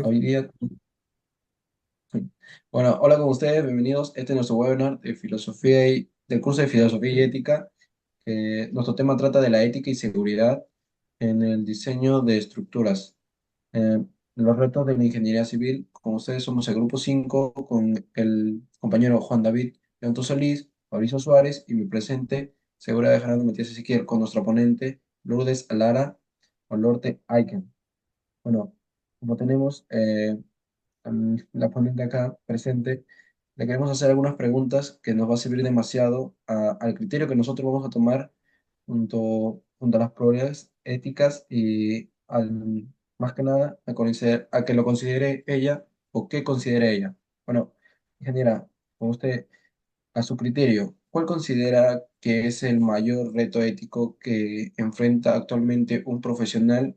Hoy día, bueno, hola con ustedes, bienvenidos. Este es nuestro webinar de filosofía del curso de filosofía y ética. Nuestro tema trata de la ética y seguridad en el diseño de estructuras. Los retos de la ingeniería civil. Con ustedes somos el grupo 5 con el compañero Juan David Leonto Solís, Fabricio Suárez y mi presente, Seguridad de Gerardo Matías Ezequiel, con nuestra ponente Lourdes Alara Olorte Aiken. Bueno, como tenemos la ponente acá presente, le queremos hacer algunas preguntas que nos va a servir demasiado al criterio que nosotros vamos a tomar junto a las probabilidades éticas y más que nada a que lo considere ella o que considere ella. Bueno, ingeniera, con usted, a su criterio, ¿cuál considera que es el mayor reto ético que enfrenta actualmente un profesional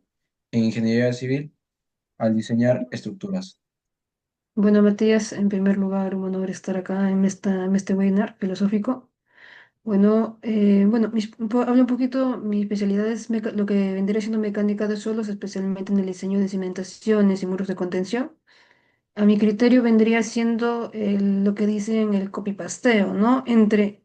en ingeniería civil al diseñar estructuras? Bueno, Matías, en primer lugar, un honor estar acá en este webinar filosófico. Hablo un poquito, mi especialidad es lo que vendría siendo mecánica de suelos, especialmente en el diseño de cimentaciones y muros de contención. A mi criterio vendría siendo lo que dicen el copy-pasteo, ¿no? Entre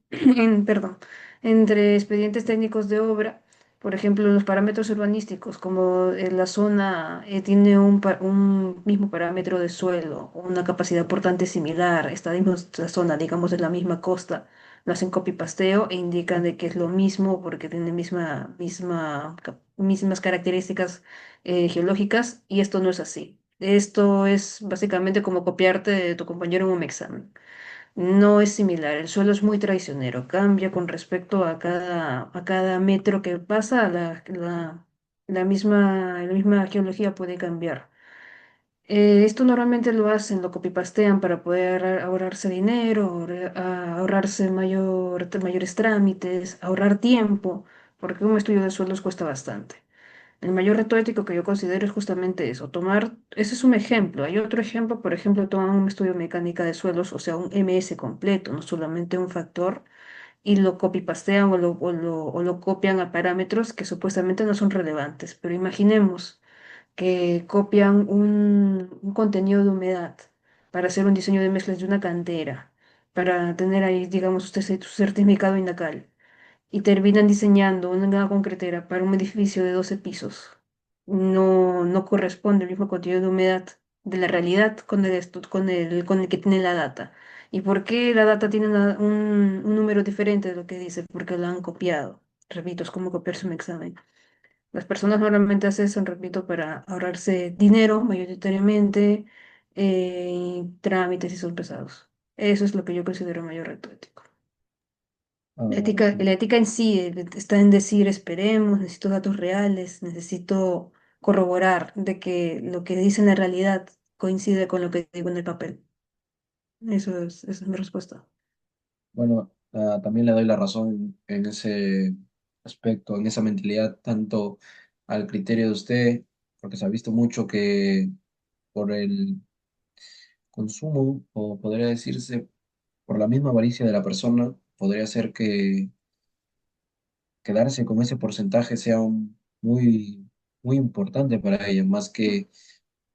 expedientes técnicos de obra, por ejemplo, los parámetros urbanísticos, como la zona tiene un mismo parámetro de suelo, o una capacidad portante similar, esta misma zona, digamos, de la misma costa, lo hacen copy-pasteo e indican de que es lo mismo porque tiene mismas características geológicas, y esto no es así. Esto es básicamente como copiarte de tu compañero en un examen. No es similar, el suelo es muy traicionero, cambia con respecto a cada metro que pasa, la misma geología puede cambiar. Esto normalmente lo hacen, lo copipastean para poder ahorrarse dinero, ahorrarse mayores trámites, ahorrar tiempo, porque un estudio de suelos cuesta bastante. El mayor reto ético que yo considero es justamente eso, ese es un ejemplo. Hay otro ejemplo, por ejemplo, toman un estudio de mecánica de suelos, o sea, un MS completo, no solamente un factor, y lo copy-pastean o lo copian a parámetros que supuestamente no son relevantes. Pero imaginemos que copian un contenido de humedad para hacer un diseño de mezclas de una cantera, para tener ahí, digamos, usted su certificado INACAL y terminan diseñando una concretera para un edificio de 12 pisos. No corresponde el mismo contenido de humedad de la realidad con el que tiene la data. ¿Y por qué la data tiene un número diferente de lo que dice? Porque lo han copiado. Repito, es como copiarse un examen. Las personas normalmente hacen eso, repito, para ahorrarse dinero mayoritariamente, trámites y son pesados. Eso es lo que yo considero mayor reto ético. Ah, La ética en sí está en decir, esperemos, necesito datos reales, necesito corroborar de que lo que dice en la realidad coincide con lo que digo en el papel. Esa es mi respuesta. bueno, también le doy la razón en ese aspecto, en esa mentalidad, tanto al criterio de usted, porque se ha visto mucho que por el consumo, o podría decirse, por la misma avaricia de la persona, podría ser que quedarse con ese porcentaje sea muy importante para ella, más que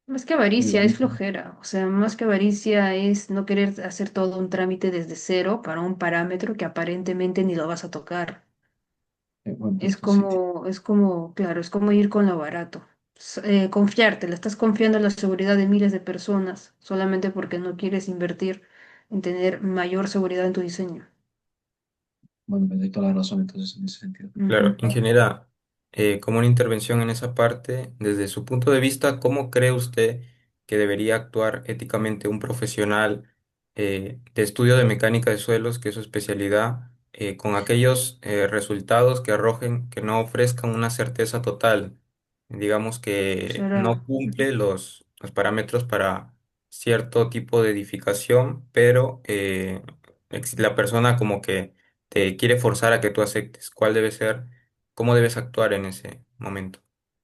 Más que avaricia, es digamos, flojera. O sea, más que avaricia es no querer hacer todo un trámite desde cero para un parámetro que aparentemente ni lo vas a tocar. buen punto, sí. Claro, es como ir con lo barato. Confiarte, le estás confiando en la seguridad de miles de personas solamente porque no quieres invertir en tener mayor seguridad en tu diseño. Bueno, me doy toda la razón entonces en ese sentido. Ujú. Claro, ingeniera, como una intervención en esa parte, desde su punto de vista, ¿cómo cree usted que debería actuar éticamente un profesional de estudio de mecánica de suelos, que es su especialidad, con aquellos resultados que arrojen, que no ofrezcan una certeza total? Digamos que no Será. cumple los parámetros para cierto tipo de edificación, pero la persona como que te quiere forzar a que tú aceptes. ¿Cuál debe ser? ¿Cómo debes actuar en ese momento?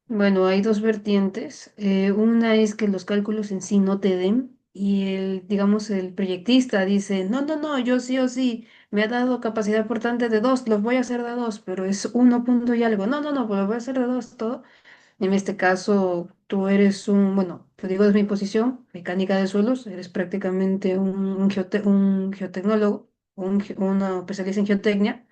Bueno, hay dos vertientes. Una es que los cálculos en sí no te den y digamos, el proyectista dice, no, yo sí o sí, me ha dado capacidad portante de dos, los voy a hacer de dos, pero es uno punto y algo. No, pues lo voy a hacer de dos todo. En este caso, tú eres bueno, te digo es mi posición, mecánica de suelos, eres prácticamente un geotecnólogo, una especialista en geotecnia,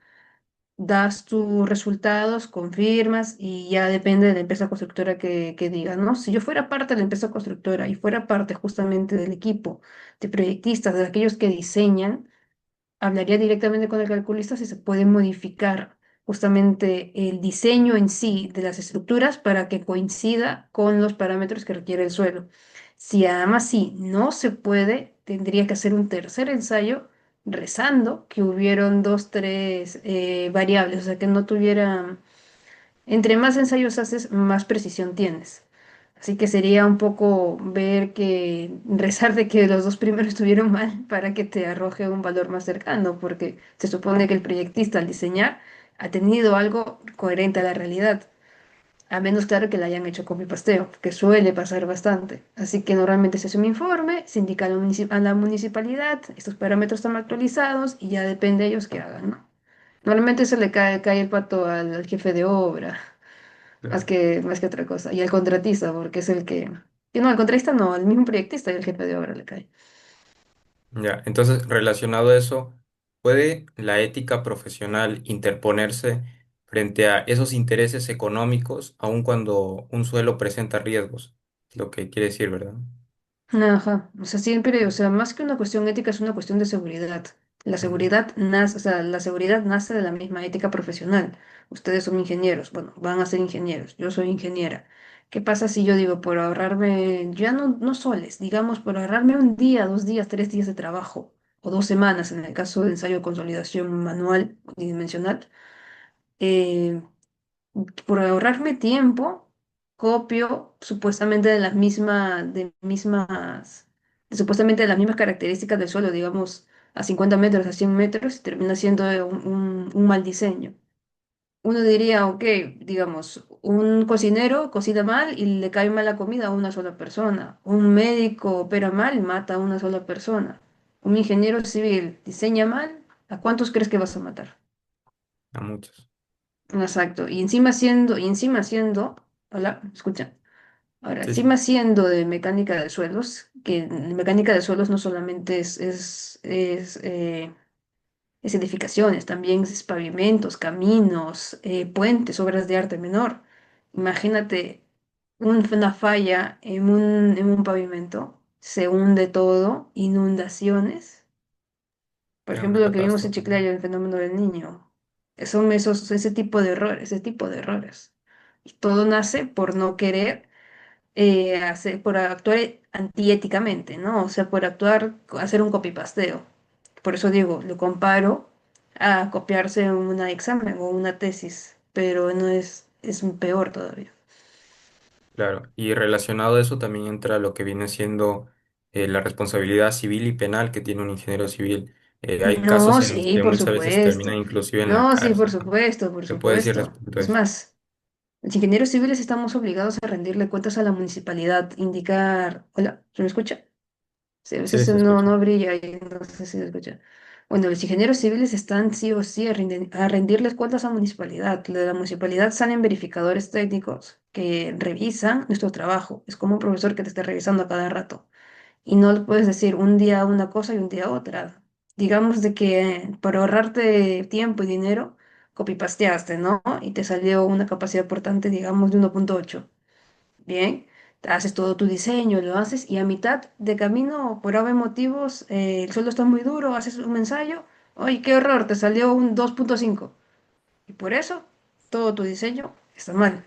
das tus resultados, confirmas y ya depende de la empresa constructora que diga, ¿no? Si yo fuera parte de la empresa constructora y fuera parte justamente del equipo de proyectistas, de aquellos que diseñan, hablaría directamente con el calculista si se puede modificar justamente el diseño en sí de las estructuras para que coincida con los parámetros que requiere el suelo. Si además sí no se puede, tendría que hacer un tercer ensayo rezando que hubieron dos, tres variables, o sea, que no tuviera, entre más ensayos haces, más precisión tienes. Así que sería un poco ver que rezar de que los dos primeros estuvieron mal para que te arroje un valor más cercano, porque se supone que el proyectista al diseñar ha tenido algo coherente a la realidad, a menos claro que le hayan hecho copy-pasteo, que suele pasar bastante. Así que normalmente se hace un informe, se indica a a la municipalidad, estos parámetros están actualizados y ya depende de ellos que hagan, ¿no? Normalmente se le cae el pato al jefe de obra Claro. más que otra cosa. Y al contratista, porque es el que no, al contratista no, al mismo proyectista y el jefe de obra le cae. Ya, entonces, relacionado a eso, ¿puede la ética profesional interponerse frente a esos intereses económicos, aun cuando un suelo presenta riesgos? Lo que quiere decir, ¿verdad? Ajá, o sea, siempre, o sea, más que una cuestión ética es una cuestión de seguridad. La Ujú. seguridad nace, o sea, la seguridad nace de la misma ética profesional. Ustedes son ingenieros, bueno, van a ser ingenieros, yo soy ingeniera. ¿Qué pasa si yo digo, por ahorrarme, ya no soles, digamos, por ahorrarme un día, 2 días, 3 días de trabajo, o 2 semanas en el caso de ensayo de consolidación manual y dimensional? eh, por ahorrarme tiempo, copio supuestamente supuestamente de las mismas características del suelo, digamos, a 50 metros, a 100 metros, y termina siendo un mal diseño. Uno diría, ok, digamos, un cocinero cocina mal y le cae mal la comida a una sola persona. Un médico opera mal y mata a una sola persona. Un ingeniero civil diseña mal, ¿a cuántos crees que vas a matar? A muchos. Exacto. Y encima siendo, hola, escucha. Ahora, Sí, sí. encima siendo de mecánica de suelos, que en mecánica de suelos no solamente es edificaciones, también es pavimentos, caminos, puentes, obras de arte menor. Imagínate una falla en un pavimento, se hunde todo, inundaciones. Por Ya, ejemplo, una lo que vimos en catástrofe. Chiclayo, el fenómeno del niño. Son ese tipo de errores, ese tipo de errores. Y todo nace por no querer por actuar antiéticamente, ¿no? O sea, por hacer un copypasteo. Por eso digo, lo comparo a copiarse un examen o una tesis, pero no es peor todavía. Claro. Y relacionado a eso también entra lo que viene siendo la responsabilidad civil y penal que tiene un ingeniero civil. Hay casos No, en los sí, que por muchas veces terminan supuesto. inclusive en la No, sí, por cárcel, ¿no? supuesto, por ¿Qué puede decir supuesto. respecto a Es eso? más, los ingenieros civiles estamos obligados a rendirle cuentas a la municipalidad, indicar, hola, ¿se me escucha? Sí, a Sí, veces se no, escucha. no brilla y no sé si se escucha. Bueno, los ingenieros civiles están sí o sí a rendirles cuentas a la municipalidad. De la municipalidad salen verificadores técnicos que revisan nuestro trabajo. Es como un profesor que te esté revisando a cada rato. Y no le puedes decir un día una cosa y un día otra. Digamos de que para ahorrarte tiempo y dinero, copipasteaste, ¿no? Y te salió una capacidad portante, digamos, de 1.8. Bien, haces todo tu diseño, lo haces y a mitad de camino, por haber motivos, el suelo está muy duro, haces un ensayo, ¡ay, qué horror! Te salió un 2.5. Y por eso todo tu diseño está mal.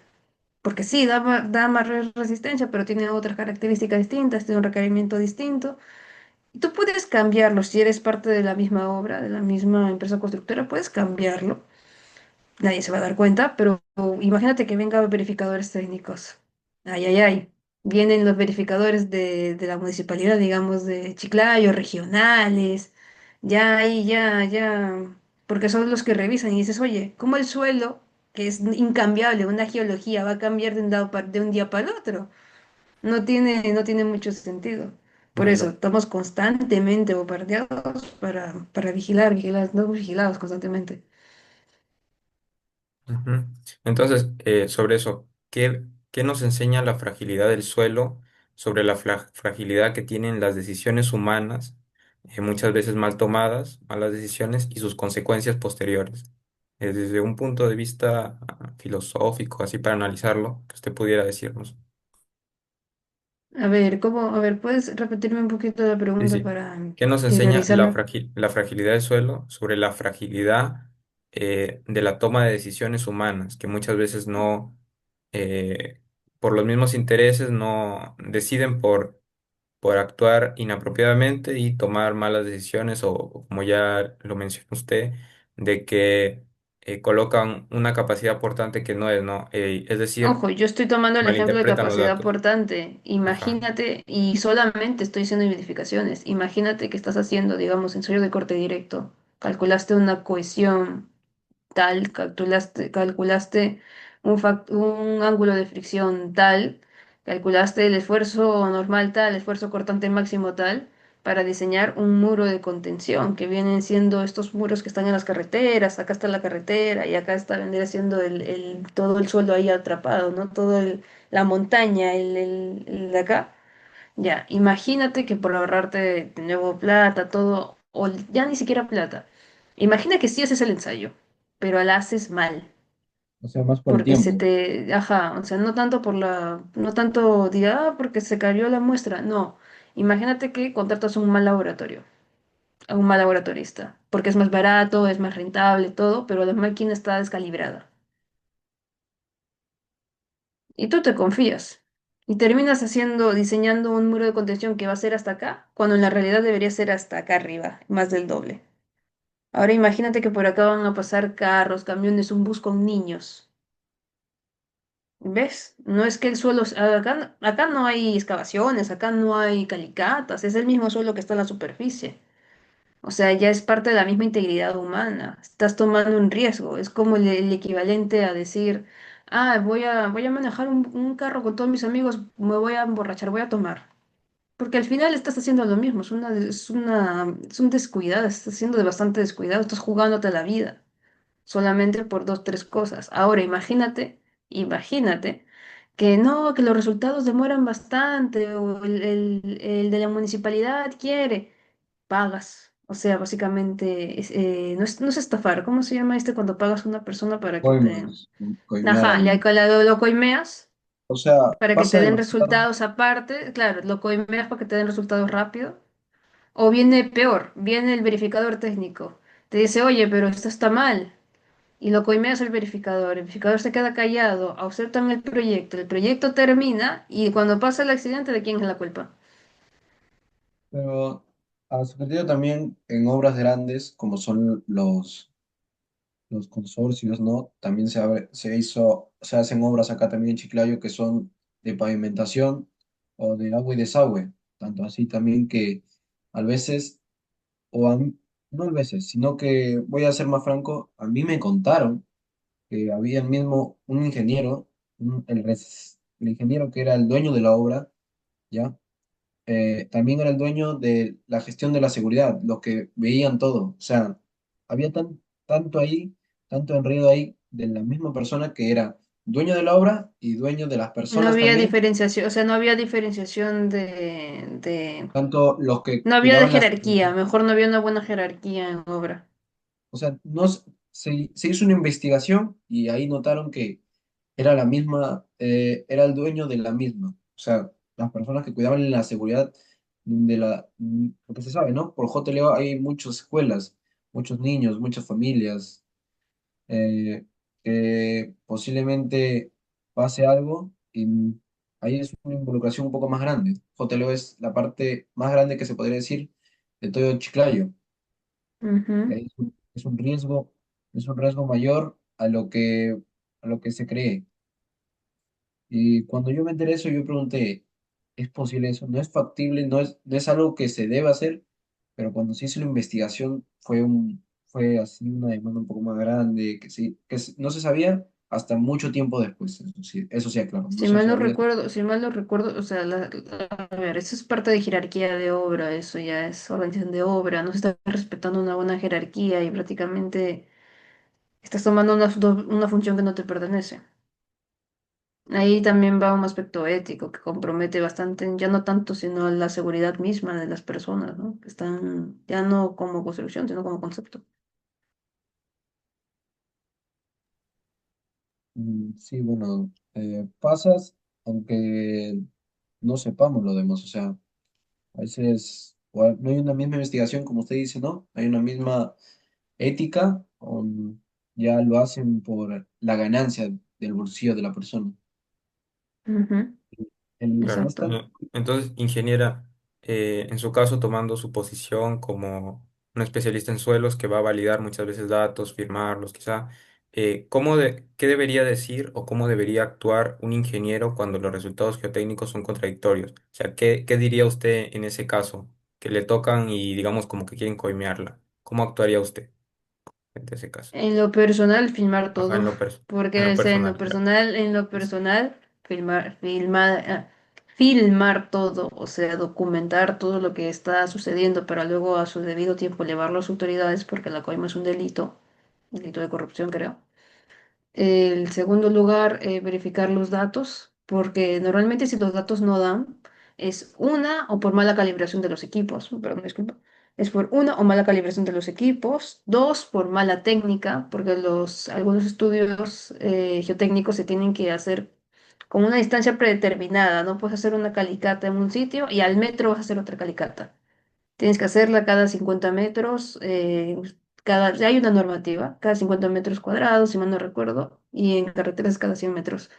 Porque sí, da más resistencia, pero tiene otras características distintas, tiene un requerimiento distinto. Y tú puedes cambiarlo si eres parte de la misma obra, de la misma empresa constructora, puedes cambiarlo. Nadie se va a dar cuenta, pero imagínate que vengan verificadores técnicos. Ay, ay, ay. Vienen los verificadores de la municipalidad, digamos, de Chiclayo, regionales. Ya ahí, ya. Porque son los que revisan y dices, oye, ¿cómo el suelo, que es incambiable, una geología, va a cambiar de un día para el otro? No tiene mucho sentido. Por Muy eso, loco. estamos constantemente bombardeados para vigilar, estamos vigilados constantemente. Ujú. Entonces, sobre eso, ¿qué ¿qué nos enseña la fragilidad del suelo sobre la fragilidad que tienen las decisiones humanas, muchas veces mal tomadas, malas decisiones y sus consecuencias posteriores? Desde un punto de vista filosófico, así para analizarlo, que usted pudiera decirnos. A ver, ¿cómo? A ver, ¿puedes repetirme un poquito la Sí, pregunta sí. para ¿Qué nos enseña interiorizarme? la fragilidad del suelo sobre la fragilidad de la toma de decisiones humanas, que muchas veces no, eh, por los mismos intereses, no deciden por actuar inapropiadamente y tomar malas decisiones o como ya lo mencionó usted, de que colocan una capacidad portante que no es, ¿no? Es decir, Ojo, yo estoy tomando el ejemplo de malinterpretan los capacidad datos. portante. Ajá. Imagínate, y solamente estoy haciendo identificaciones. Imagínate que estás haciendo, digamos, ensayo de corte directo. Calculaste una cohesión tal, calculaste un ángulo de fricción tal, calculaste el esfuerzo normal tal, esfuerzo cortante máximo tal, para diseñar un muro de contención, que vienen siendo estos muros que están en las carreteras, acá está la carretera y acá está vendría siendo todo el suelo ahí atrapado, ¿no? La montaña, el de acá. Ya, imagínate que por ahorrarte de nuevo plata, todo, o ya ni siquiera plata. Imagina que sí haces el ensayo, pero la haces mal, O sea, más por el porque se tiempo. te, ajá, o sea, no tanto no tanto diga, porque se cayó la muestra, no. Imagínate que contratas un mal laboratorio, a un mal laboratorista, porque es más barato, es más rentable, todo, pero la máquina está descalibrada. Y tú te confías. Y terminas diseñando un muro de contención que va a ser hasta acá, cuando en la realidad debería ser hasta acá arriba, más del doble. Ahora imagínate que por acá van a pasar carros, camiones, un bus con niños. ¿Ves? No es que el suelo, acá no hay excavaciones, acá no hay calicatas, es el mismo suelo que está en la superficie. O sea, ya es parte de la misma integridad humana. Estás tomando un riesgo. Es como el equivalente a decir, ah, voy a manejar un carro con todos mis amigos, me voy a emborrachar, voy a tomar. Porque al final estás haciendo lo mismo, es un descuidado, estás siendo bastante descuidado, estás jugándote la vida solamente por dos, tres cosas. Ahora imagínate que no, que los resultados demoran bastante o el de la municipalidad quiere, pagas. O sea, básicamente no es estafar. ¿Cómo se llama cuando pagas a una persona para que te... Coimas, coimear a Ajá, alguien. lo coimeas O sea, para que te pasa den demasiado. resultados aparte. Claro, lo coimeas para que te den resultados rápido. O viene peor, viene el verificador técnico. Te dice, oye, pero esto está mal. Y lo coimeas al el verificador se queda callado, aceptan el proyecto termina y cuando pasa el accidente, ¿de quién es la culpa? Pero a su criterio también en obras grandes, como son los consorcios, ¿no? También se hacen obras acá también en Chiclayo que son de pavimentación o de agua y desagüe. Tanto así también que a veces, o a mí- no a veces, sino que voy a ser más franco, a mí me contaron que había el mismo, un ingeniero, el ingeniero que era el dueño de la obra, ¿ya? También era el dueño de la gestión de la seguridad, los que veían todo. O sea, había tanto ahí, tanto enredo ahí de la misma persona que era dueño de la obra y dueño de las No personas había también, diferenciación, o sea, no había diferenciación tanto los que no había de cuidaban la jerarquía, seguridad. mejor no había una buena jerarquía en obra. O sea, no, se hizo una investigación y ahí notaron que era la misma, era el dueño de la misma. O sea, las personas que cuidaban la seguridad lo que se sabe, ¿no? Por JLO hay muchas escuelas, muchos niños, muchas familias, que posiblemente pase algo y ahí es una involucración un poco más grande. JLO es la parte más grande que se podría decir de todo Chiclayo. Ujú. Es un riesgo mayor a lo que se cree. Y cuando yo me enteré de eso, yo pregunté, ¿es posible eso? ¿No es factible? No es algo que se debe hacer? Pero cuando se hizo la investigación fue así una demanda un poco más grande, no se sabía hasta mucho tiempo después. Eso sí, claro, no Si se mal no sabía. recuerdo, si mal no recuerdo, o sea, a ver, eso es parte de jerarquía de obra, eso ya es organización de obra, no se está respetando una buena jerarquía y prácticamente estás tomando una función que no te pertenece. Ahí también va un aspecto ético que compromete bastante, ya no tanto, sino la seguridad misma de las personas, ¿no? Que están ya no como construcción, sino como concepto. Sí, bueno, pasas, aunque no sepamos lo demás, o sea, a veces no hay una misma investigación, como usted dice, ¿no? Hay una misma ética, o ya lo hacen por la ganancia del bolsillo de la persona. Ujú, No Claro. es tan- exacto. Entonces, ingeniera, en su caso, tomando su posición como un especialista en suelos que va a validar muchas veces datos, firmarlos, quizá, ¿qué debería decir o cómo debería actuar un ingeniero cuando los resultados geotécnicos son contradictorios? O sea, ¿qué diría usted en ese caso? Que le tocan y digamos como que quieren coimearla. ¿Cómo actuaría usted en ese caso? En lo personal, filmar Ajá, todo, en porque lo o sea, personal, claro. en lo personal, filmar todo, o sea, documentar todo lo que está sucediendo, para luego a su debido tiempo llevarlo a las autoridades, porque la coima es un delito de corrupción, creo. El segundo lugar, verificar los datos, porque normalmente si los datos no dan, es una o por mala calibración de los equipos, perdón, disculpa, es por una o mala calibración de los equipos, dos, por mala técnica, porque algunos estudios geotécnicos se tienen que hacer con una distancia predeterminada, no puedes hacer una calicata en un sitio y al metro vas a hacer otra calicata. Tienes que hacerla cada 50 metros, ya hay una normativa, cada 50 metros cuadrados, si mal no recuerdo, y en carreteras cada 100 metros.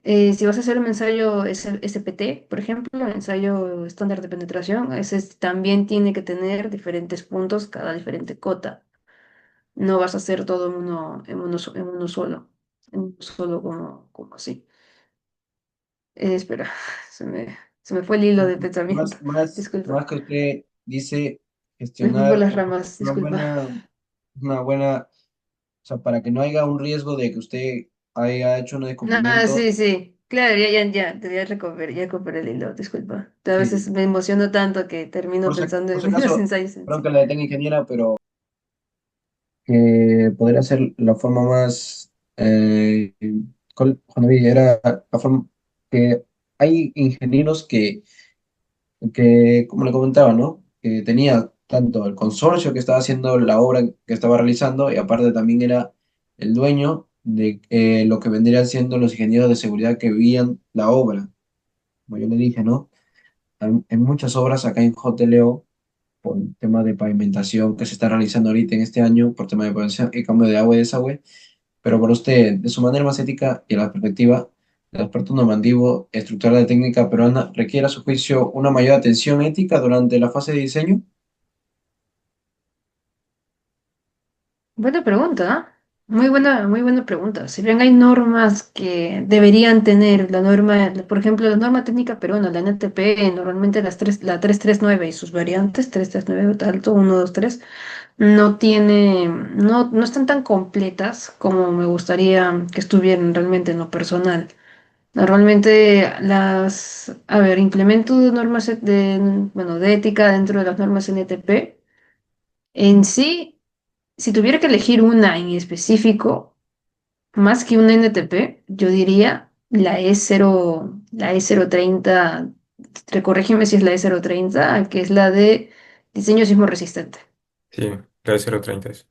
Si vas a hacer un ensayo SPT, por ejemplo, un ensayo estándar de penetración, ese también tiene que tener diferentes puntos, cada diferente cota. No vas a hacer todo en uno solo como así. Espera, se me fue el hilo de pensamiento. más Disculpa. que usted dice Me fui por gestionar las ramas, una disculpa. una buena, o sea, para que no haya un riesgo de que usted haya hecho un Ah, descubrimiento. sí, sí. Claro, ya recuperé el hilo, disculpa. A veces Sí, me emociono tanto que termino pensando por en si los acaso, ensayos en perdón que sí. la detenga ingeniera, pero que podría ser la forma más, Juan David, era la forma que hay ingenieros que, como le comentaba, ¿no? Que tenía tanto el consorcio que estaba haciendo la obra que estaba realizando y aparte también era el dueño de lo que vendrían siendo los ingenieros de seguridad que veían la obra. Como yo le dije, ¿no? En muchas obras acá en JLO, por el tema de pavimentación que se está realizando ahorita en este año, por tema de pavimentación y cambio de agua y desagüe, pero para usted, de su manera más ética y a la perspectiva del experto normativo estructural de técnica peruana, ¿requiere a su juicio una mayor atención ética durante la fase de diseño? Buena pregunta, ¿ah? Muy buena pregunta. Si bien hay normas que deberían tener, por ejemplo, la norma técnica peruana, la NTP, normalmente la 339 y sus variantes, 339 alto, 123, no están tan completas como me gustaría que estuvieran realmente en lo personal. Normalmente implemento normas bueno, de ética dentro de las normas NTP. En sí, si tuviera que elegir una en específico, más que una NTP, yo diría la E030, recorrígeme si es la E030, que es la de diseño sismo resistente. Sí, la 030 es.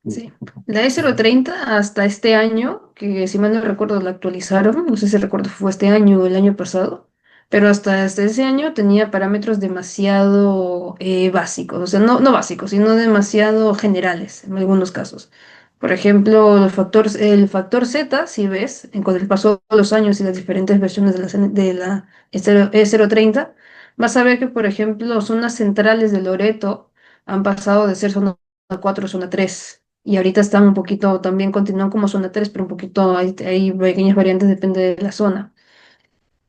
Sí, la E030 hasta este año, que si mal no recuerdo la actualizaron, no sé si recuerdo fue este año o el año pasado, pero hasta ese año tenía parámetros demasiado básicos, o sea, no básicos, sino demasiado generales en algunos casos. Por ejemplo, el factor Z, si ves, con el paso de los años y las diferentes versiones de la E030, vas a ver que, por ejemplo, zonas centrales de Loreto han pasado de ser zona 4 a zona 3. Y ahorita están un poquito, también continúan como zona 3 pero un poquito, hay pequeñas variantes, depende de la zona.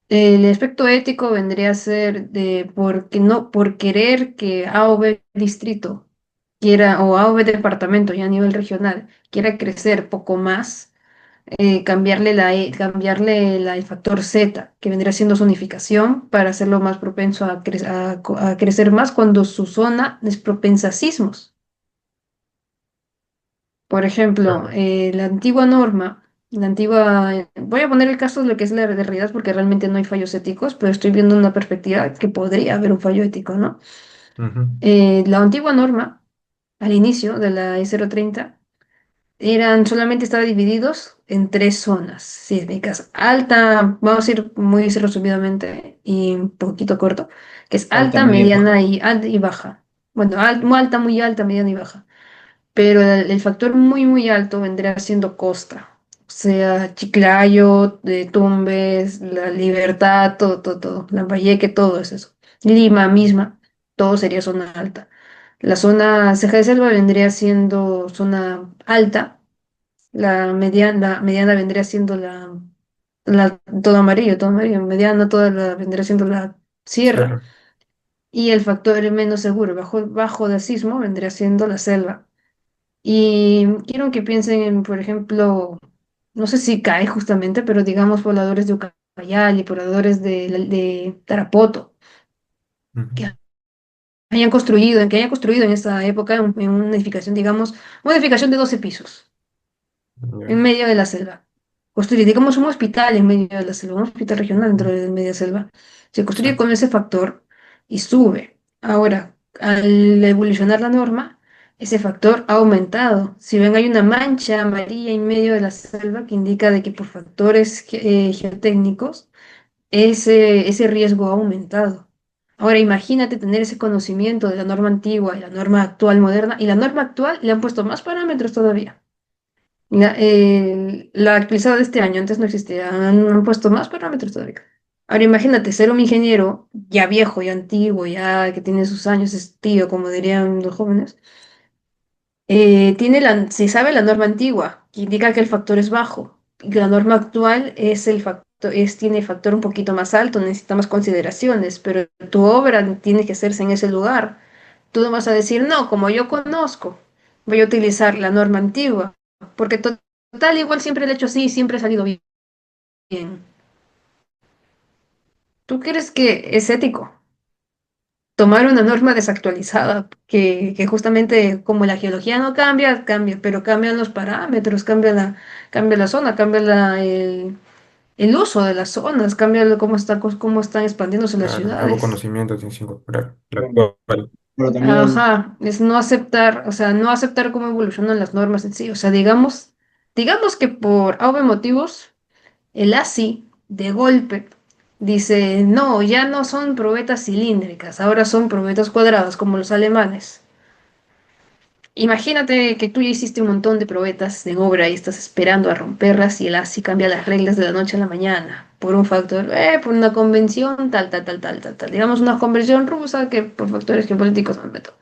El aspecto ético vendría a ser porque no, por querer que A o B distrito quiera, o A o B departamento ya a nivel regional, quiera crecer poco más, el factor Z, que vendría siendo zonificación, para hacerlo más propenso a crecer más cuando su zona es propensa a sismos. Por ejemplo, Claro. la antigua norma. La antigua, voy a poner el caso de lo que es la de realidad porque realmente no hay fallos éticos, pero estoy viendo una perspectiva que podría haber un fallo ético, ¿no? Ujú. La antigua norma, al inicio de la E030, solamente estaban divididos en tres zonas sísmicas. Alta, vamos a ir muy resumidamente y un poquito corto, que es Alta, alta, media y baja. alta y baja. Bueno, muy alta, mediana y baja. Pero el factor muy, muy alto vendría siendo Costa. O sea, Chiclayo, Tumbes, La Libertad, todo, todo, todo. Lambayeque, todo es eso. Lima misma, todo sería zona alta. La zona Ceja de Selva vendría siendo zona alta. La mediana vendría siendo todo amarillo, todo amarillo. Mediana, vendría siendo la sierra. Cierra. Y el factor menos seguro, bajo del sismo, vendría siendo la selva. Y quiero que piensen en, por ejemplo, no sé si cae justamente, pero digamos pobladores de Ucayali, pobladores de Tarapoto, Ujú. que que hayan construido en esa época en una edificación, digamos, una edificación de 12 pisos en Ya. medio de la selva. Construye, digamos, un hospital en medio de la selva, un hospital regional dentro de la media selva. Se construye Exacto. con ese factor y sube. Ahora, al evolucionar la norma, ese factor ha aumentado. Si ven, hay una mancha amarilla en medio de la selva que indica de que por factores geotécnicos ese riesgo ha aumentado. Ahora, imagínate tener ese conocimiento de la norma antigua y la norma actual moderna, y la norma actual le han puesto más parámetros todavía. La actualizada de este año, antes no existía, han puesto más parámetros todavía. Ahora imagínate ser un ingeniero ya viejo, ya antiguo, ya que tiene sus años, es tío, como dirían los jóvenes. Se sabe la norma antigua, que indica que el factor es bajo, y que la norma actual tiene factor un poquito más alto, necesita más consideraciones, pero tu obra tiene que hacerse en ese lugar. Tú no vas a decir, no, como yo conozco, voy a utilizar la norma antigua, porque total, igual siempre lo he hecho así y siempre ha salido bien. ¿Tú crees que es ético tomar una norma desactualizada que justamente como la geología no cambia, cambia, pero cambian los parámetros, cambia la zona, el uso de las zonas, cambia cómo están expandiéndose las Claro. Nuevo ciudades? conocimiento tienes que incorporar. La Bueno, actual. pero también, Ajá, es no aceptar, o sea, no aceptar cómo evolucionan las normas en sí. O sea, digamos que por A motivos, el ASI de golpe dice, no, ya no son probetas cilíndricas, ahora son probetas cuadradas como los alemanes. Imagínate que tú ya hiciste un montón de probetas en obra y estás esperando a romperlas y el ASI cambia las reglas de la noche a la mañana por un factor, por una convención, tal, tal, tal, tal, tal, tal. Digamos una convención rusa que por factores geopolíticos no me meto.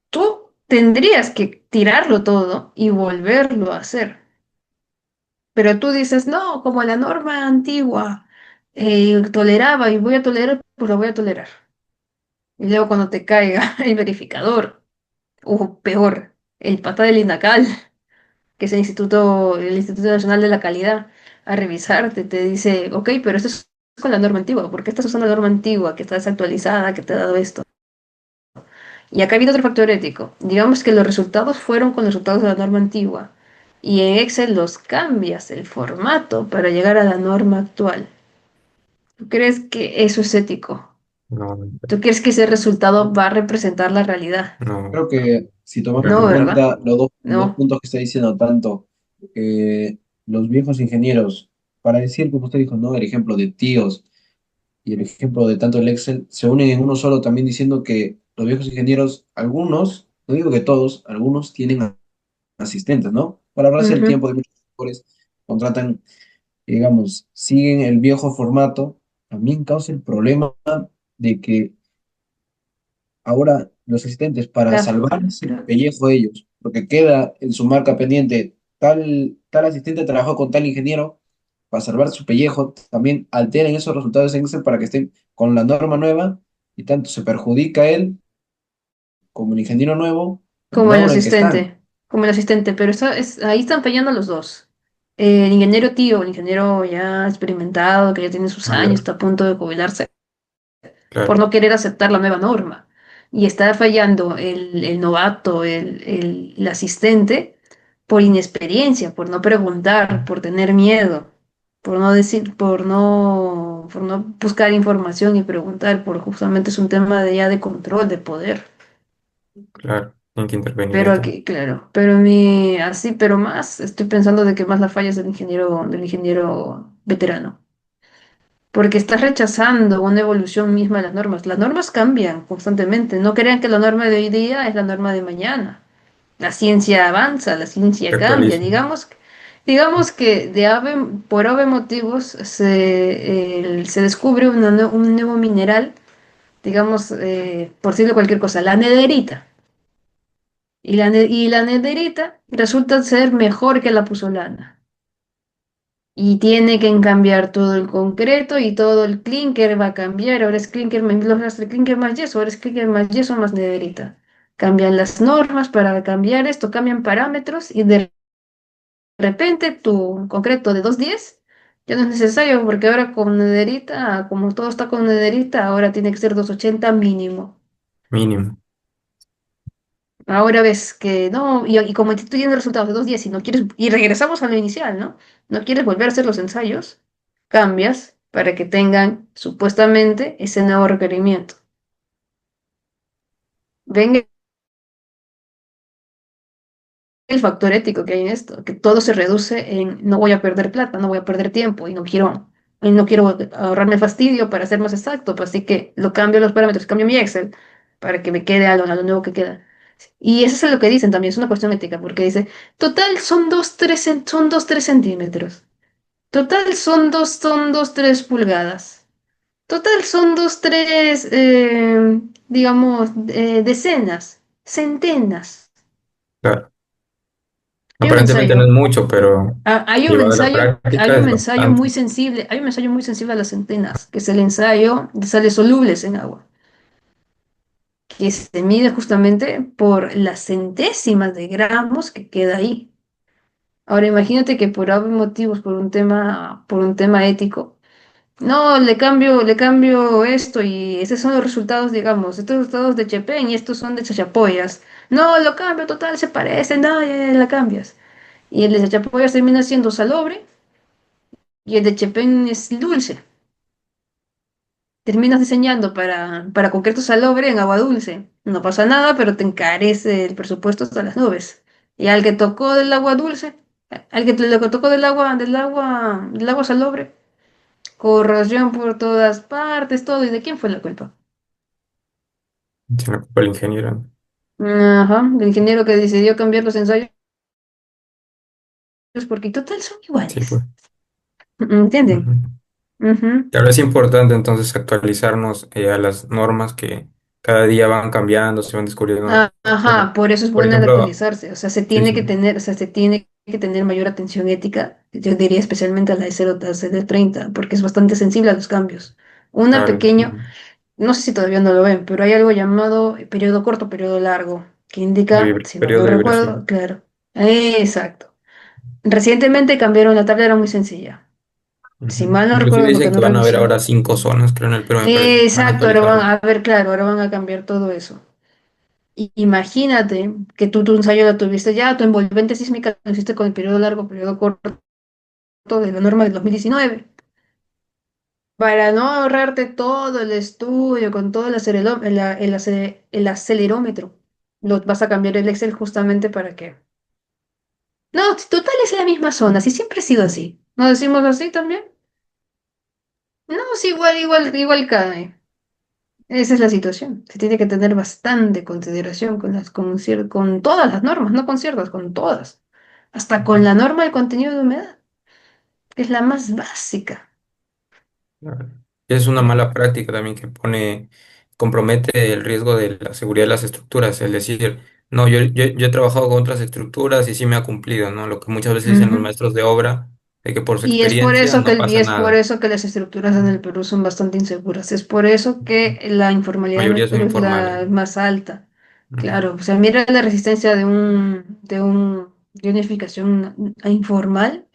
Tú tendrías que tirarlo todo y volverlo a hacer. Pero tú dices, no, como la norma antigua toleraba y voy a tolerar, pues lo voy a tolerar. Y luego cuando te caiga el verificador, o peor, el pata del INACAL, que es el Instituto Nacional de la Calidad, a revisarte, te dice, ok, pero esto es con la norma antigua, ¿por qué estás usando la norma antigua que está desactualizada, que te ha dado esto? Y acá viene otro factor ético. Digamos que los resultados fueron con los resultados de la norma antigua. Y en Excel los cambias el formato para llegar a la norma actual. ¿Tú crees que eso es ético? No, ¿Tú crees que ese resultado va a representar la realidad? no, creo que si tomamos No, en ¿verdad? cuenta los dos No. puntos que está diciendo tanto los viejos ingenieros, para decir, como usted dijo, ¿no? El ejemplo de tíos y el ejemplo de tanto el Excel, se unen en uno solo también diciendo que los viejos ingenieros, algunos, no digo que todos, algunos tienen asistentes, ¿no? Para ahorrarse el Ujú. tiempo de muchos sectores, contratan, digamos, siguen el viejo formato, también causa el problema de que ahora los asistentes, para salvarse el Claro. pellejo de ellos, porque queda en su marca pendiente, tal asistente trabajó con tal ingeniero, para salvar su pellejo, también alteren esos resultados en Excel para que estén con la norma nueva y tanto se perjudica a él como el ingeniero nuevo en el Como el lado en el que están. asistente, como el asistente, pero ahí están fallando los dos. El ingeniero tío, el ingeniero ya experimentado, que ya tiene sus años, mayor. está a punto de jubilarse, por Claro. no querer aceptar la nueva norma. Y está fallando el novato, el asistente, por inexperiencia, por no preguntar, por tener miedo, por no decir, por no buscar información y preguntar, por justamente es un tema de ya de control, de poder. Claro, tienen que intervenir Pero ahí también. aquí, claro, pero mi, así, pero más, estoy pensando de que más la falla es del ingeniero veterano. Porque estás rechazando una evolución misma de las normas. Las normas cambian constantemente. No crean que la norma de hoy día es la norma de mañana. La ciencia avanza, la Se ciencia cambia. actualiza. Digamos que por ave motivos se descubre un nuevo mineral, digamos, por decirle cualquier cosa, la nederita. Y la nederita resulta ser mejor que la puzolana. Y tiene que cambiar todo el concreto y todo el clinker va a cambiar. Ahora es clinker, clinker más yeso, ahora es clinker más yeso más nederita. Cambian las normas para cambiar esto, cambian parámetros y de repente tu concreto de 210 ya no es necesario porque ahora con nederita, como todo está con nederita, ahora tiene que ser 280 mínimo. Mínimo. Ahora ves que no, y como tú tienes resultados de 2 días y no quieres, y regresamos a lo inicial, ¿no? No quieres volver a hacer los ensayos, cambias para que tengan supuestamente ese nuevo requerimiento. Venga el factor ético que hay en esto, que todo se reduce en no voy a perder plata, no voy a perder tiempo y no quiero ahorrarme fastidio para ser más exacto, pues así que lo cambio los parámetros, cambio mi Excel para que me quede a lo nuevo que queda. Y eso es lo que dicen también, es una cuestión ética, porque dice, total son 2, 3 centímetros. Total son dos, 3 pulgadas. Total son 2, 3, digamos, decenas, centenas. Claro. Hay un Aparentemente no es ensayo, mucho, pero llevado a la práctica hay es un ensayo bastante. muy sensible, hay un ensayo muy sensible a las centenas, que es el ensayo de sales solubles en agua, que se mide justamente por las centésimas de gramos que queda ahí. Ahora imagínate que por algún motivos, por un tema ético, no, le cambio esto y estos son los resultados, digamos, estos resultados de Chepén y estos son de Chachapoyas. No, lo cambio, total, se parecen, no, ya la cambias. Y el de Chachapoyas termina siendo salobre y el de Chepén es dulce. Terminas diseñando para concreto salobre en agua dulce. No pasa nada, pero te encarece el presupuesto hasta las nubes. Y al que tocó del agua dulce, al que le tocó del agua salobre, corrosión por todas partes, todo. ¿Y de quién fue la culpa? Se me ocupa el ingeniero, ¿no? Ajá, el ingeniero que decidió cambiar los ensayos porque total son Sí, pues. iguales. ¿Entienden? Ujú. Ujú. Claro, es importante entonces actualizarnos a las normas que cada día van cambiando, se van descubriendo nuevas cosas. Ajá, por eso es Por bueno de ejemplo, actualizarse. O sea, sí, sí, se tiene que tener mayor atención ética. Yo diría especialmente a la de 0 a C de 30 porque es bastante sensible a los cambios. Una claro, pequeño, ujú. no sé si todavía no lo ven, pero hay algo llamado periodo corto, periodo largo, que indica, si mal Periodo no de recuerdo, vibración. claro. Exacto. Recientemente cambiaron la tabla, era muy sencilla. Si Ujú. mal no Inclusive recuerdo, no que dicen que no van a haber revisé. ahora 5 zonas, creo en el Perú me parece. Van a Exacto, ahora van actualizarlo. a ver, claro, ahora van a cambiar todo eso. Imagínate que tú tu ensayo lo tuviste ya, tu envolvente sísmica lo hiciste con el periodo largo, periodo corto de la norma del 2019. Para no ahorrarte todo el estudio con todo el acelerómetro, lo vas a cambiar el Excel justamente para que. No, si total es la misma zona, si siempre ha sido así. ¿No decimos así también? No, es igual cae. Esa es la situación. Se tiene que tener bastante consideración con todas las normas, no con ciertas, con todas. Hasta con Ujú. la norma del contenido de humedad, que es la más básica. Claro. Es una mala práctica también que compromete el riesgo de la seguridad de las estructuras. Es decir, no, yo he trabajado con otras estructuras y sí me ha cumplido, ¿no? Lo que muchas veces dicen los Ujú. maestros de obra, de que por su Y es por experiencia eso no y pasa es por nada. eso que las estructuras en el Perú son bastante inseguras. Es por eso que la La informalidad en el mayoría son Perú es informales. la más alta. Ujú. Claro, o sea, mira la resistencia de una edificación informal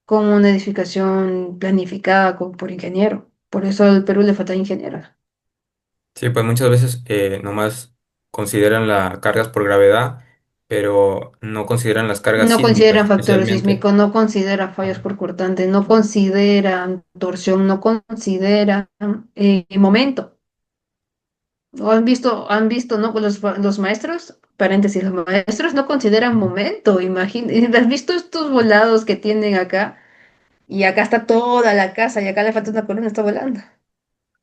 con una edificación planificada por ingeniero. Por eso al Perú le falta ingenieros. Sí, pues muchas veces nomás consideran las cargas por gravedad, pero no consideran las cargas No sísmicas consideran factores especialmente. sísmicos, no consideran fallos Ah, por cortante, no consideran torsión, no consideran momento. ¿O han visto, ¿no? Pues los maestros, paréntesis, los maestros no consideran ujú, momento. Imagínate, ¿has visto estos volados que tienen acá? Y acá está toda la casa y acá le falta una columna, está volando.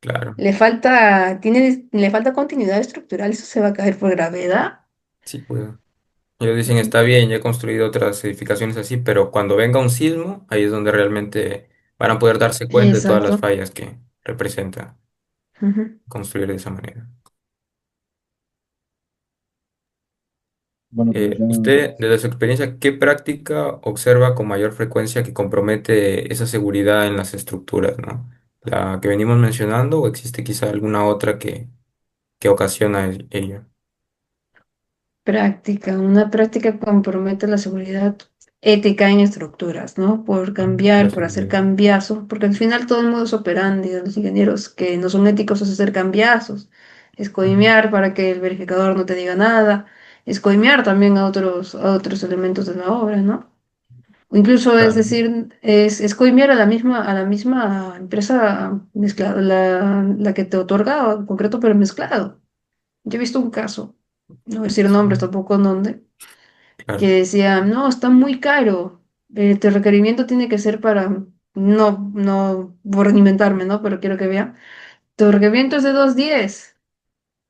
claro, Le falta continuidad estructural, eso se va a caer por gravedad. sí, pues. Ellos dicen, está bien, ya he construido otras edificaciones así, pero cuando venga un sismo, ahí es donde realmente van a poder darse cuenta de todas las Exacto. fallas que representa Ujú. construir de esa manera. Bueno, pues ya Usted, desde su experiencia, ¿qué práctica observa con mayor frecuencia que compromete esa seguridad en las estructuras, ¿no? ¿La que venimos mencionando o existe quizá alguna otra que ocasiona ello? Una práctica que compromete la seguridad ética en estructuras, ¿no? Por La cambiar, por hacer seguridad. cambiazos, porque al final todo el modus operandi de los ingenieros que no son éticos es hacer cambiazos, es Ujú, coimear para que el verificador no te diga nada, es coimear también a otros elementos de la obra, ¿no? O incluso es claro, decir, es coimear a la misma empresa mezclada, la que te otorga en concreto, pero mezclado. Yo he visto un caso, no voy a decir sí, nombres tampoco en dónde, que claro, decía, no, está muy caro, tu requerimiento tiene que ser para, no por inventarme, ¿no? Pero quiero que vea, tu requerimiento es de 210,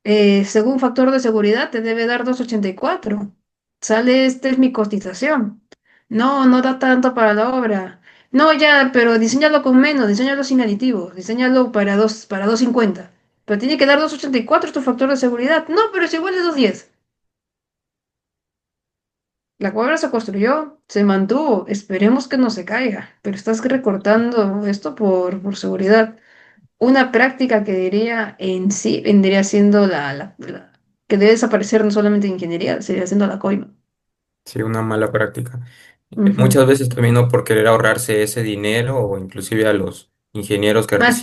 según factor de seguridad te debe dar 284. Sale, esta es mi cotización. No, no da tanto para la obra. No, ya, pero diseñalo con menos, diseñalo sin aditivos, diseñalo para 250. Pero tiene que dar 284 tu factor de seguridad. No, pero es igual de 210. La cuadra se construyó, se mantuvo, esperemos que no se caiga, pero estás recortando esto por seguridad. Una práctica que diría en sí vendría siendo que debe desaparecer no solamente en ingeniería, sería siendo la coima. sí, una mala práctica. Ujú. Muchas veces también no por querer ahorrarse ese dinero o inclusive a los ingenieros que recién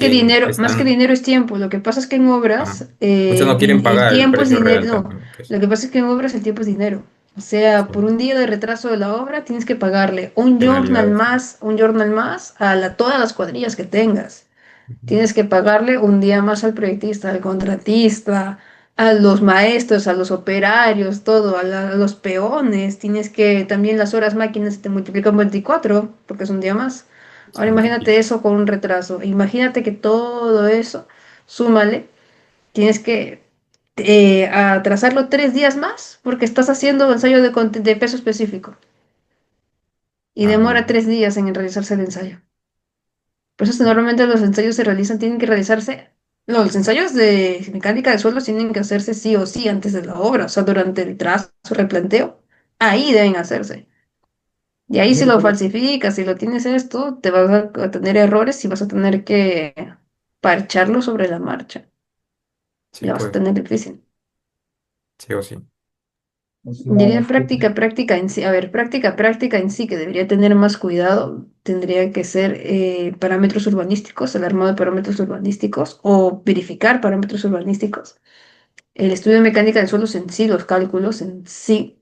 Más que están, dinero es tiempo. Lo que pasa es que en ah, obras muchos no quieren el pagar el tiempo es precio dinero. real No, también, que es, lo que pasa es que en obras el tiempo es dinero. O sea, por sí, un día de retraso de la obra tienes que pagarle penalidades. un journal más todas las cuadrillas que tengas. Ujú, Tienes que pagarle un día más al proyectista, al contratista, a los maestros, a los operarios, todo, a los peones. Tienes que también las horas máquinas se te multiplican 24 porque es un día más. se Ahora imagínate multiplica. eso con un retraso. Imagínate que todo eso, súmale, tienes que atrasarlo 3 días más porque estás haciendo ensayo de peso específico y Ah, demora ya. 3 días en realizarse el ensayo. Por eso es que normalmente los ensayos se realizan, tienen que realizarse, no, los ensayos de mecánica de suelos tienen que hacerse sí o sí antes de la obra, o sea, durante el trazo, replanteo, ahí deben hacerse. Y ahí si mira, lo pero falsificas, si lo tienes esto, te vas a tener errores y vas a tener que parcharlo sobre la marcha. Y Sí, la vas a pues, tener difícil. sí o sí. o sea, Diría práctica en sí, a ver, práctica en sí que debería tener más cuidado, tendría que ser parámetros urbanísticos, el armado de parámetros urbanísticos o verificar parámetros urbanísticos, el estudio de mecánica de suelos en sí, los cálculos en sí,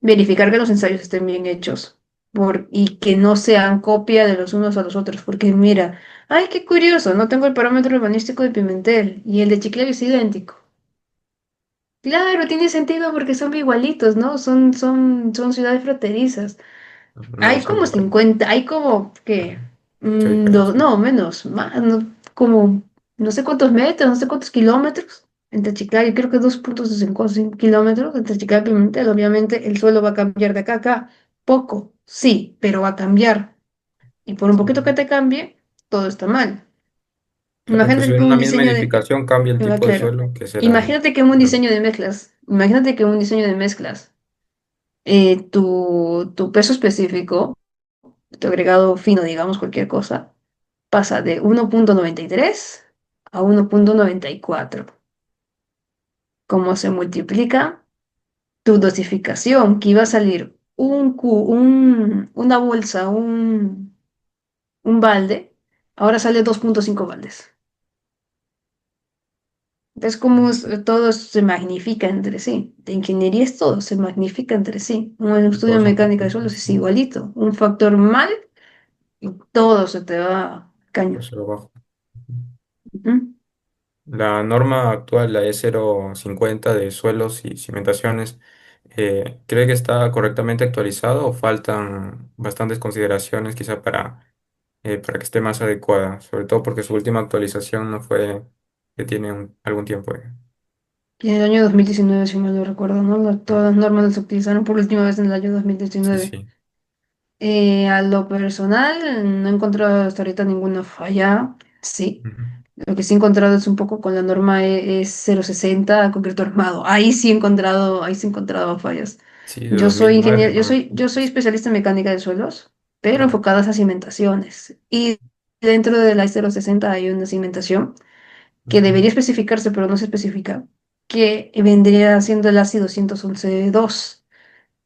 verificar que los ensayos estén bien hechos y que no sean copia de los unos a los otros, porque mira, ay, qué curioso, no tengo el parámetro urbanístico de Pimentel y el de Chiclayo es idéntico. Claro, tiene sentido porque son igualitos, ¿no? Son ciudades fronterizas. No Hay son como iguales. 50, hay como Ah, que, mucha diferencia. no, menos, más, como no sé cuántos metros, no sé cuántos kilómetros entre Chiclayo, creo que 2,65 kilómetros entre Chiclayo y Pimentel. Obviamente el suelo va a cambiar de acá a acá, poco, sí, pero va a cambiar. Y por un Sí. poquito que te cambie, todo está mal. Claro, Imagínate inclusive que en una un misma diseño de, edificación cambia el tipo de claro, suelo, que será imagínate que un algo. diseño de mezclas, imagínate que un diseño de mezclas tu peso específico, tu agregado fino, digamos, cualquier cosa, pasa de 1,93 a 1,94. Como se multiplica tu dosificación, que iba a salir una bolsa, un balde, ahora sale 2,5 baldes. ¿Ves cómo todo se magnifica entre sí? De ingeniería es todo, se magnifica entre sí. Un Y estudio de todos son mecánica de completos. suelos es igualito. Un factor mal y todo se te va a Por caño. ser abajo. Ujú. La norma actual, la E050 de suelos y cimentaciones, ¿cree que está correctamente actualizado o faltan bastantes consideraciones quizá para que esté más adecuada? Sobre todo porque su última actualización no fue, que tiene algún tiempo. Y en el año 2019, si mal no recuerdo, ¿no? Todas Ah, las normas las utilizaron por última vez en el año sí, 2019. sí. A lo personal, no he encontrado hasta ahorita ninguna falla. Sí. Ujú. Lo que sí he encontrado es un poco con la norma es 060 concreto armado. Ahí sí he encontrado fallas. Sí, de Yo soy 2009, ingeniero, ¿no? yo soy especialista en mecánica de suelos, pero Claro. enfocadas a cimentaciones. Y dentro de la 060 hay una cimentación que Ujú. debería especificarse, pero no se especifica, que vendría siendo el ASI 211.2,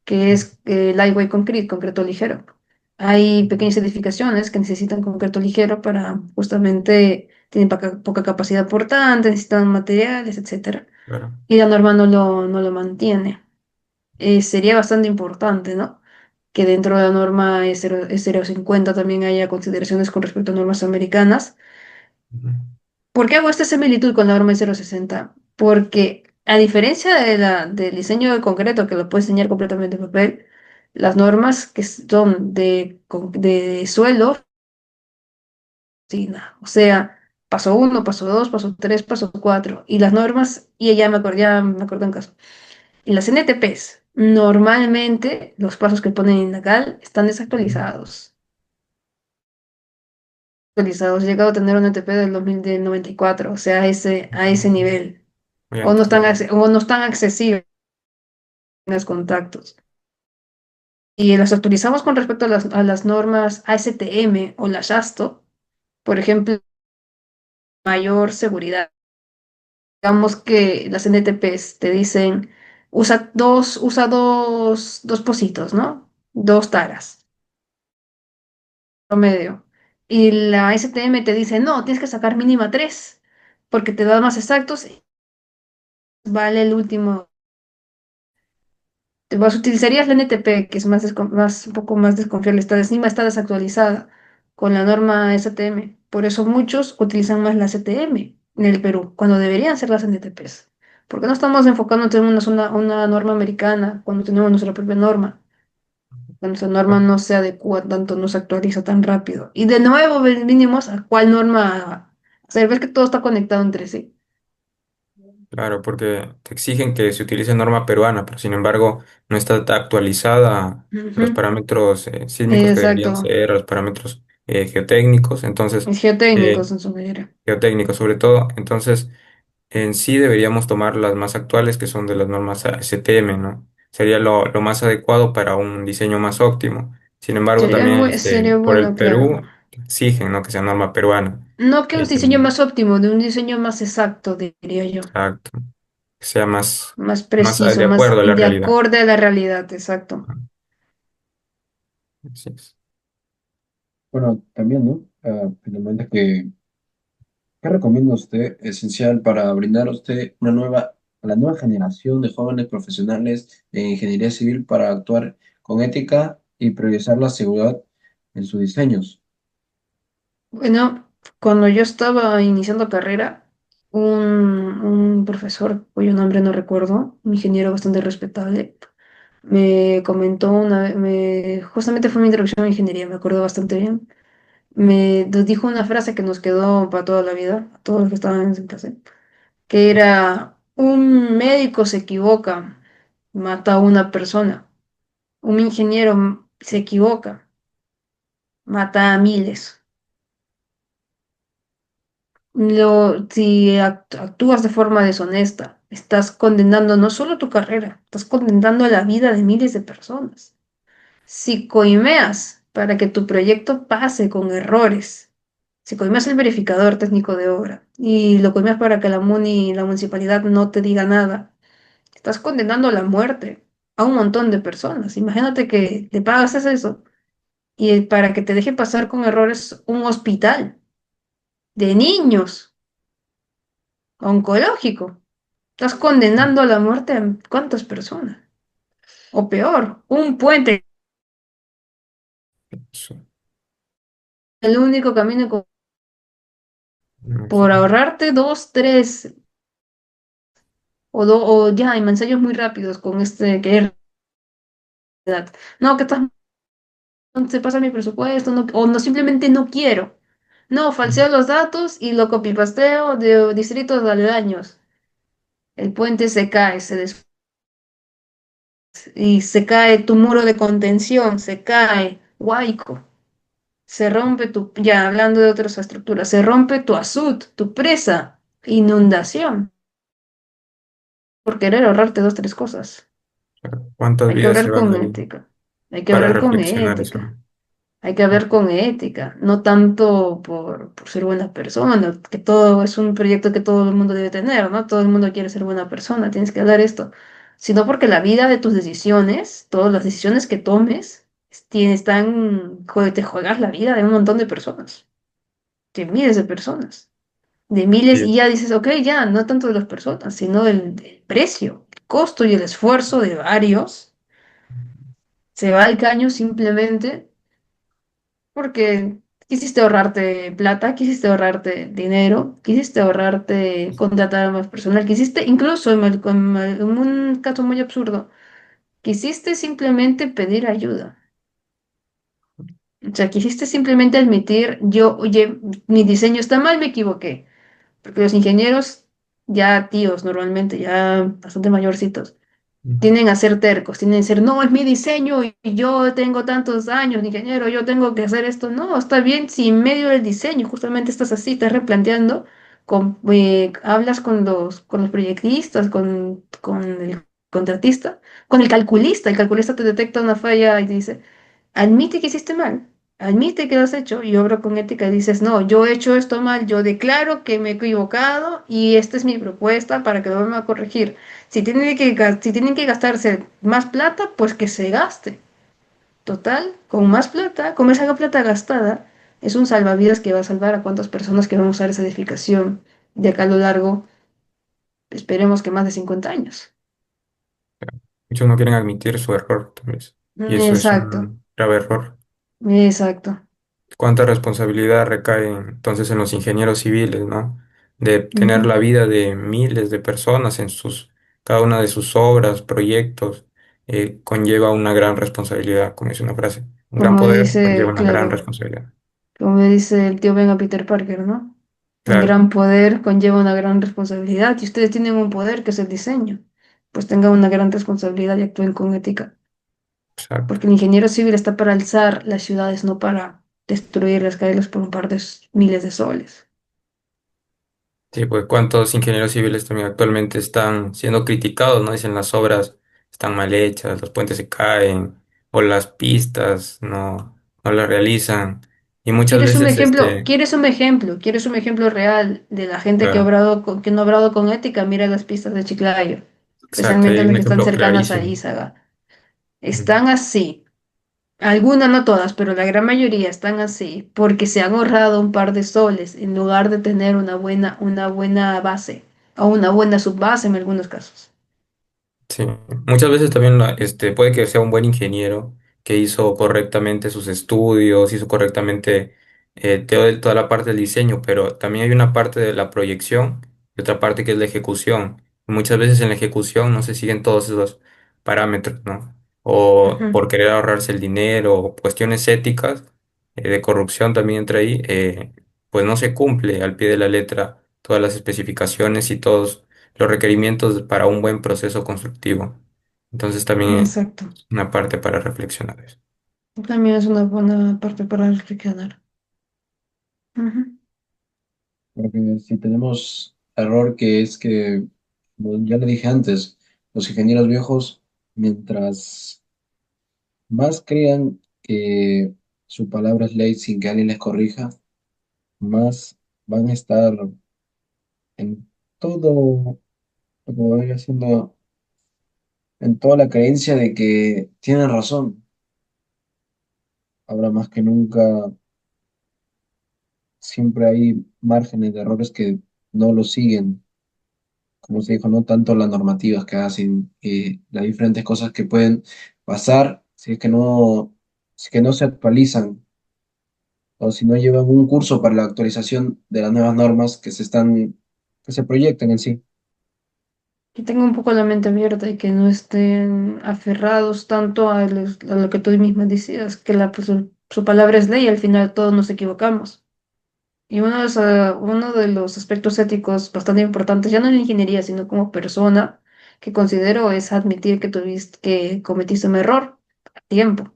que es lightweight concrete, concreto ligero. Hay pequeñas edificaciones que necesitan concreto ligero para justamente, tienen poca capacidad portante, necesitan materiales, etcétera. Claro. Y la norma no lo mantiene. Sería bastante importante, ¿no? Que dentro de la norma E050 también haya consideraciones con respecto a normas americanas. Ujú. ¿Por qué hago esta similitud con la norma 060? Porque a diferencia del diseño de concreto, que lo puedes diseñar completamente en papel, las normas que son de suelo, sí, o sea, paso uno, paso 2, paso 3, paso 4, y las normas, y ya me acuerdo en caso. Y las NTPs, normalmente los pasos que ponen en la CAL están Ujú. desactualizados. Actualizados, he llegado a tener un NTP del 94, o sea, a ese nivel. Muy antiguo. O no están accesibles los contactos. Y las actualizamos con respecto a a las normas ASTM o las ASTO, por ejemplo, mayor seguridad. Digamos que las NTPs te dicen, dos pocitos, ¿no? Dos taras, promedio. Y la STM te dice, no, tienes que sacar mínima tres, porque te da más exactos, vale el último. Utilizarías la NTP, que es un poco más desconfiable, encima está desactualizada con la norma STM. Por eso muchos utilizan más la STM en el Perú, cuando deberían ser las NTPs. ¿Por qué no estamos enfocándonos en una norma americana cuando tenemos nuestra propia norma? Que nuestra norma no se adecua tanto, no se actualiza tan rápido. Y de nuevo venimos a cuál norma hacer. Ves que todo está conectado entre sí. Claro, porque te exigen que se utilice norma peruana, pero sin embargo no está actualizada a los Ujú. parámetros sísmicos que deberían Exacto. ser, a los parámetros geotécnicos, entonces, Es geotécnicos eh, en su mayoría. geotécnicos sobre todo, entonces en sí deberíamos tomar las más actuales que son de las normas STM, ¿no? Sería lo más adecuado para un diseño más óptimo. Sin embargo, también Sería por el bueno, claro. Perú exigen, ¿no? Que sea norma peruana. No que un Eh, diseño más óptimo, de un diseño más exacto, diría yo. exacto. Que sea Más más preciso, de más acuerdo a la de realidad. acorde a la realidad, exacto. Así es. Bueno, también, ¿no? Finalmente, ¿qué recomienda usted esencial para brindar a usted a la nueva generación de jóvenes profesionales en ingeniería civil para actuar con ética y priorizar la seguridad en sus diseños? Bueno, cuando yo estaba iniciando carrera, un profesor, cuyo nombre no recuerdo, un ingeniero bastante respetable, me comentó justamente fue mi introducción a ingeniería, me acuerdo bastante bien. Nos dijo una frase que nos quedó para toda la vida, a todos los que estaban en clase, que era, un médico se equivoca, mata a una persona, un ingeniero se equivoca, mata a miles. Si actúas de forma deshonesta, estás condenando no solo tu carrera, estás condenando la vida de miles de personas. Si coimeas para que tu proyecto pase con errores, si coimeas el verificador técnico de obra y lo coimeas para que la municipalidad no te diga nada, estás condenando a la muerte a un montón de personas. Imagínate que le pagas eso y para que te deje pasar con errores un hospital de niños. oncológico. Estás condenando a la muerte a cuántas personas. O peor, un puente, Sí, el único camino me por imagino. ahorrarte dos, tres, o ya, hay ensayos muy rápidos con este que es edad. No, que estás, no se pasa mi presupuesto, no, o no, simplemente no quiero. No, falseo los datos y lo copipasteo de distritos aledaños. El puente se cae, y se cae tu muro de contención, se cae, Guayco, se rompe tu, ya hablando de otras estructuras, se rompe tu azud, tu presa, inundación, por querer ahorrarte dos, tres cosas. ¿Cuántas Hay que vidas se hablar van con ahí ética, hay que para hablar con reflexionar eso? ética. Hay que hablar con ética, no tanto por ser buena persona, que todo es un proyecto que todo el mundo debe tener, ¿no? Todo el mundo quiere ser buena persona, tienes que hablar esto, sino porque la vida de tus decisiones, todas las decisiones que tomes, te juegas la vida de un montón de personas, de miles de personas, de miles, Sí, y ya dices, ok, ya, no tanto de las personas, sino del precio, el costo y el esfuerzo de varios, se va al caño simplemente porque quisiste ahorrarte plata, quisiste ahorrarte dinero, quisiste ahorrarte contratar a más personal, quisiste, incluso en un caso muy absurdo, quisiste simplemente pedir ayuda. O sea, quisiste simplemente admitir, yo, oye, mi diseño está mal, me equivoqué. Porque los ingenieros, ya tíos normalmente, ya bastante mayorcitos, tienen a ser tercos, tienen a ser, no, es mi diseño y yo tengo tantos años de ingeniero, yo tengo que hacer esto. No, está bien si en medio del diseño justamente estás así, estás replanteando, hablas con los proyectistas, con el contratista, con el calculista te detecta una falla y te dice, admite que hiciste mal. Admite que lo has hecho y obra con ética y dices, no, yo he hecho esto mal, yo declaro que me he equivocado y esta es mi propuesta para que lo vuelvan a corregir. Si tienen que gastarse más plata, pues que se gaste. Total, con más plata, con esa plata gastada, es un salvavidas que va a salvar a cuántas personas que van a usar esa edificación de acá a lo largo, esperemos que más de 50 años. muchos no quieren admitir su error, tal vez. Y eso es Exacto, un grave error. exacto. ¿Cuánta responsabilidad recae entonces en los ingenieros civiles, ¿no? De tener Ujú. la vida de miles de personas en cada una de sus obras, proyectos, conlleva una gran responsabilidad, como dice una frase. Un gran Como poder conlleva dice, una gran claro, responsabilidad. como dice el tío Ben a Peter Parker, ¿no? Un Claro, gran poder conlleva una gran responsabilidad y ustedes tienen un poder que es el diseño. Pues tengan una gran responsabilidad y actúen con ética. exacto. Porque el ingeniero civil está para alzar las ciudades, no para destruirlas, caerlas por un par de miles de soles. Sí, pues cuántos ingenieros civiles también actualmente están siendo criticados, ¿no? Dicen las obras están mal hechas, los puentes se caen, o las pistas no las realizan. Y muchas ¿Quieres un veces, ejemplo? ¿Quieres un ejemplo? ¿Quieres un ejemplo real de la gente que ha claro, que no ha obrado con ética? Mira las pistas de Chiclayo, exacto, hay especialmente un las que están ejemplo cercanas a clarísimo. Ísaga. Ujú. Están así. Algunas, no todas, pero la gran mayoría están así porque se han ahorrado un par de soles en lugar de tener una buena base o una buena subbase en algunos casos. Sí, muchas veces también puede que sea un buen ingeniero que hizo correctamente sus estudios, hizo correctamente toda la parte del diseño, pero también hay una parte de la proyección y otra parte que es la ejecución. Y muchas veces en la ejecución no se siguen todos esos parámetros, ¿no? O Ujú. por querer ahorrarse el dinero, o cuestiones éticas, de corrupción también entra ahí, pues no se cumple al pie de la letra todas las especificaciones y todos los requerimientos para un buen proceso constructivo. Entonces también Exacto. es una parte para reflexionar eso. También es una buena parte para reflexionar. Ujú. Porque si tenemos error que es que, como ya le dije antes, los ingenieros viejos, mientras más crean que su palabra es ley sin que alguien les corrija, más van a estar en todo lo que vaya haciendo, en toda la creencia de que tienen razón. Ahora más que nunca, siempre hay márgenes de errores que no lo siguen. como se dijo, no tanto las normativas que hacen, las diferentes cosas que pueden pasar si es que no se actualizan o si no llevan un curso para la actualización de las nuevas normas que se proyectan en sí. Que tengan un poco la mente abierta y que no estén aferrados tanto a lo que tú misma decías, que pues, su palabra es ley y al final todos nos equivocamos. Y uno de los aspectos éticos bastante importantes, ya no en la ingeniería, sino como persona, que considero es admitir que que cometiste un error a tiempo.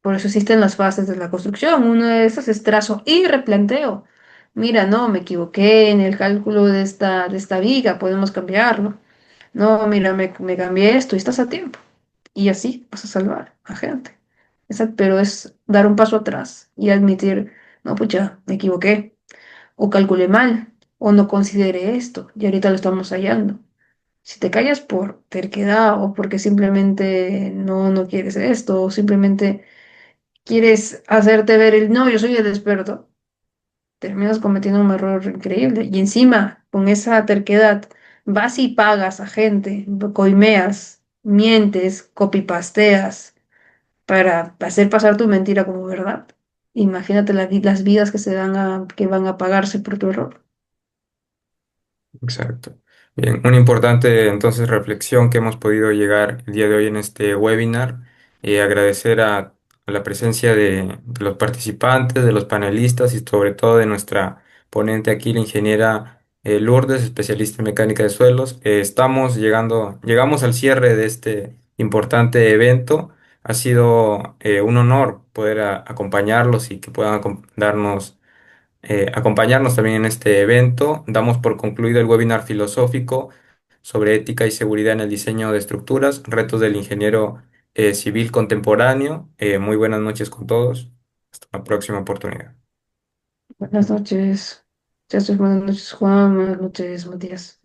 Por eso existen las fases de la construcción. Una de esas es trazo y replanteo. Mira, no, me equivoqué en el cálculo de esta viga, podemos cambiarlo. No, mira, me cambié esto y estás a tiempo. Y así vas a salvar a gente. Pero es dar un paso atrás y admitir, no, pucha, me equivoqué, o calculé mal, o no consideré esto, y ahorita lo estamos hallando. Si te callas por terquedad o porque simplemente no quieres esto, o simplemente quieres hacerte ver el no, yo soy el experto, terminas cometiendo un error increíble. Y encima, con esa terquedad, vas y pagas a gente, coimeas, mientes, copipasteas para hacer pasar tu mentira como verdad. Imagínate las vidas que que van a pagarse por tu error. Exacto. Bien, una importante entonces reflexión que hemos podido llegar el día de hoy en este webinar. Agradecer a la presencia de los participantes, de los panelistas y sobre todo de nuestra ponente aquí, la ingeniera Lourdes, especialista en mecánica de suelos. Llegamos al cierre de este importante evento. Ha sido un honor poder acompañarlos y que puedan darnos acompañarnos también en este evento. Damos por concluido el webinar filosófico sobre ética y seguridad en el diseño de estructuras, retos del ingeniero civil contemporáneo. Muy buenas noches con todos. Hasta la próxima oportunidad. Buenas noches. Buenas noches, Juan. Buenas noches, Matías.